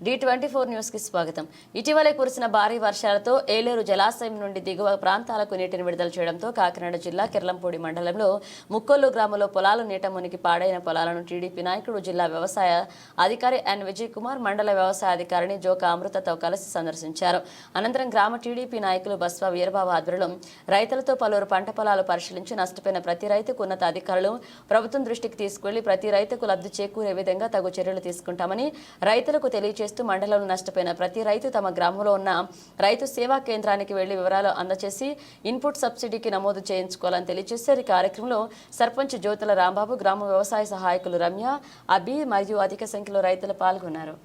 D24 news కి స్వాగతం. ఇటీవలే కురిసిన భారీ వర్షాలతో ఏలేరు జలాశయం నుండి దిగువ ప్రాంతాలకు నీటిని విడుదల చేయడంతో కాకినాడ జిల్లా కిర్లంపూడి మండలంలో ముక్కొల్లు గ్రామంలో పొలాలు నీట మునిగి పాడైన పొలాలను టీడీపీ నాయకుడు జిల్లా వ్యవసాయ అధికారి ఎన్ విజయ్ కుమార్ మండల వ్యవసాయ అధికారిని జోక అమృతతో కలిసి సందర్శించారు. అనంతరం గ్రామ టీడీపీ నాయకులు బస్వా వీరబాబు ఆధ్వర్యంలో రైతులతో పలువురు పంట పొలాలు పరిశీలించి నష్టపోయిన ప్రతి రైతుకు ఉన్నత అధికారులు ప్రభుత్వం దృష్టికి తీసుకువెళ్లి ప్రతి రైతుకు లబ్ధి చేకూరే విధంగా తగు చర్యలు తీసుకుంటామని రైతులకు తెలియజేస్తూ మండలంలో నష్టపోయిన ప్రతి రైతు తమ గ్రామంలో ఉన్న రైతు సేవా కేంద్రానికి వెళ్లి వివరాలు అందజేసి ఇన్పుట్ సబ్సిడీకి నమోదు చేయించుకోవాలని తెలియజేశారు. ఈ కార్యక్రమంలో సర్పంచ్ జ్యోతుల రాంబాబు, గ్రామ వ్యవసాయ సహాయకులు రమ్య, అభి మరియు అధిక సంఖ్యలో రైతులు పాల్గొన్నారు.